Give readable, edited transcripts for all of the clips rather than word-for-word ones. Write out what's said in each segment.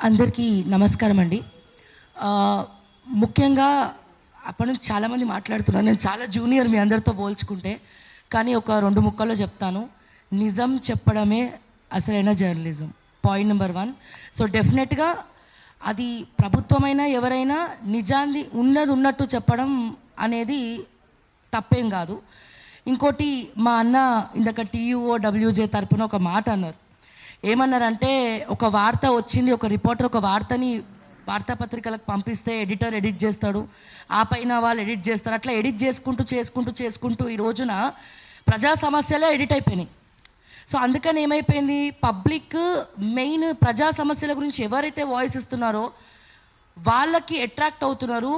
అందరికీ నమస్కారం అండి. ముఖ్యంగా అప్పటి నుంచి చాలామంది మాట్లాడుతున్నారు. నేను చాలా జూనియర్ మీ అందరితో పోల్చుకుంటే. కానీ ఒక 2 ముక్కల్లో చెప్తాను. నిజం చెప్పడమే అసలైన జర్నలిజం. Point number 1. సో డెఫినెట్గా అది ప్రభుత్వమైనా ఎవరైనా నిజాన్ని ఉన్నది ఉన్నట్టు చెప్పడం అనేది తప్పేం కాదు. ఇంకోటి మా అన్న ఇందాక టీయూఓ డబ్ల్యూజే తరపున ఒక మాట అన్నారు. ఏమన్నారంటే, ఒక వార్త వచ్చింది, ఒక రిపోర్టర్ ఒక వార్తని వార్తాపత్రికలకు పంపిస్తే ఎడిటర్ ఎడిట్ చేస్తాడు, ఆ పైన వాళ్ళు ఎడిట్ చేస్తారు. అట్లా ఎడిట్ చేసుకుంటూ ఈ రోజున ప్రజా సమస్యలే ఎడిట్ అయిపోయినాయి. సో అందుకని ఏమైపోయింది, పబ్లిక్ మెయిన్ ప్రజా సమస్యల గురించి ఎవరైతే వాయిస్ ఇస్తున్నారో వాళ్ళకి అట్రాక్ట్ అవుతున్నారు,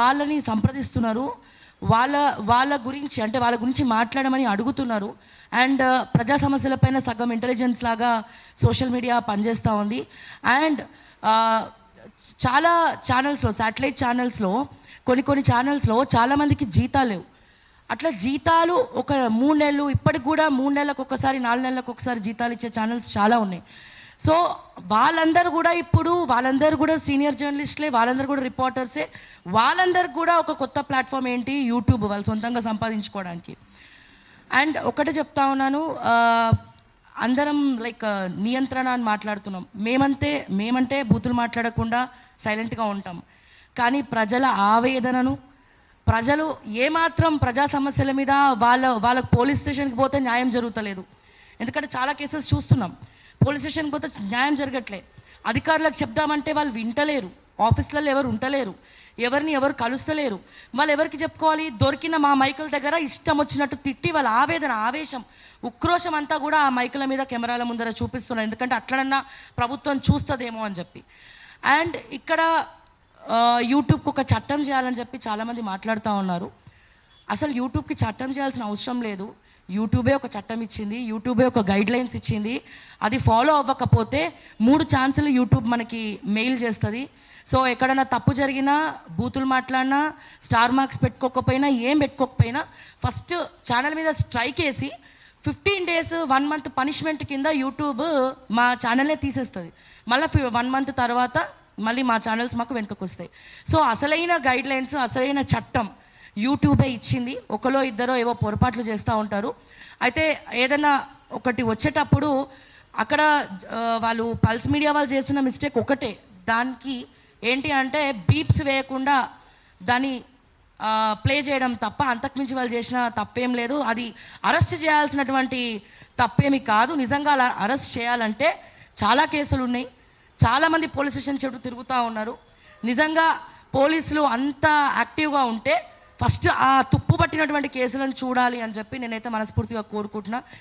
వాళ్ళని సంప్రదిస్తున్నారు, వాళ్ళ గురించి అంటే వాళ్ళ గురించి మాట్లాడమని అడుగుతున్నారు. అండ్ ప్రజా సమస్యలపైన సగం ఇంటెలిజెన్స్ లాగా సోషల్ మీడియా పనిచేస్తూ ఉంది. అండ్ చాలా ఛానల్స్లో, శాటిలైట్ ఛానల్స్లో కొన్ని ఛానల్స్లో చాలామందికి జీతాలు లేవు. అట్లా జీతాలు ఒక 3 నెలలు, ఇప్పటికి కూడా 3 నెలలకు ఒకసారి 4 నెలలకు ఒకసారి జీతాలు ఇచ్చే ఛానల్స్ చాలా ఉన్నాయి. సో వాళ్ళందరూ కూడా సీనియర్ జర్నలిస్టులే, వాళ్ళందరూ కూడా రిపోర్టర్సే. వాళ్ళందరికీ కూడా ఒక కొత్త ప్లాట్ఫామ్ ఏంటి, యూట్యూబ్, వాళ్ళు సొంతంగా సంపాదించుకోవడానికి. అండ్ ఒకటే చెప్తా ఉన్నాను, అందరం లైక్ నియంత్రణ అని మాట్లాడుతున్నాం. మేమంటే బూతులు మాట్లాడకుండా సైలెంట్గా ఉంటాం. కానీ ప్రజల ఆవేదనను, ప్రజలు ఏమాత్రం ప్రజా సమస్యల మీద వాళ్ళకు పోలీస్ స్టేషన్కి పోతే న్యాయం జరుగుతలేదు. ఎందుకంటే చాలా కేసెస్ చూస్తున్నాం, పోలీస్ స్టేషన్కి పోతే న్యాయం జరగట్లే. అధికారులకు చెప్దామంటే వాళ్ళు వింటలేరు, ఆఫీసులలో ఎవరు ఉంటలేరు, ఎవరిని ఎవరు కలుస్తలేరు. వాళ్ళు ఎవరికి చెప్పుకోవాలి, దొరికిన మా మైకుల దగ్గర ఇష్టం వచ్చినట్టు తిట్టి వాళ్ళ ఆవేదన, ఆవేశం, ఉక్రోషం అంతా కూడా ఆ మైకుల మీద, కెమెరాల ముందర చూపిస్తున్నారు. ఎందుకంటే అట్లనన్నా ప్రభుత్వం చూస్తుందేమో అని చెప్పి. అండ్ ఇక్కడ యూట్యూబ్కి ఒక చట్టం చేయాలని చెప్పి చాలామంది మాట్లాడుతూ ఉన్నారు. అసలు యూట్యూబ్కి చట్టం చేయాల్సిన అవసరం లేదు. యూట్యూబే ఒక చట్టం ఇచ్చింది, యూట్యూబే ఒక గైడ్లైన్స్ ఇచ్చింది. అది ఫాలో అవ్వకపోతే 3 ఛాన్సులు యూట్యూబ్ మనకి మెయిల్ చేస్తుంది. సో ఎక్కడైనా తప్పు జరిగినా, బూతులు మాట్లాడినా, స్టార్ మార్క్స్ పెట్టుకోకపోయినా, ఏం పెట్టుకోకపోయినా ఫస్ట్ ఛానల్ మీద స్ట్రైక్ వేసి 15 days 1 month పనిష్మెంట్ కింద యూట్యూబ్ మా ఛానల్నే తీసేస్తుంది. మళ్ళీ 1 month తర్వాత మళ్ళీ మా ఛానల్స్ మాకు వెనుకకు వస్తాయి. సో అసలైన గైడ్లైన్స్, అసలైన చట్టం యూట్యూబే ఇచ్చింది. ఒకలో ఇద్దరో ఏవో పొరపాట్లు చేస్తూ ఉంటారు. అయితే ఏదైనా ఒకటి వచ్చేటప్పుడు అక్కడ వాళ్ళు పల్స్ మీడియా వాళ్ళు చేస్తున్న మిస్టేక్ ఒకటే, దానికి ఏంటి అంటే బీప్స్ వేయకుండా దాన్ని ప్లే చేయడం తప్ప, అంతకుమించి వాళ్ళు చేసిన తప్పేం లేదు. అది అరెస్ట్ చేయాల్సినటువంటి తప్పేమి కాదు. నిజంగా అలా అరెస్ట్ చేయాలంటే చాలా కేసులు ఉన్నాయి, చాలామంది పోలీస్ స్టేషన్ చుట్టూ తిరుగుతూ ఉన్నారు. నిజంగా పోలీసులు అంత యాక్టివ్గా ఉంటే ఫస్ట్ ఆ తుప్పు పట్టినటువంటి కేసులను చూడాలి అని చెప్పి నేనైతే మనస్ఫూర్తిగా కోరుకుంటున్నా.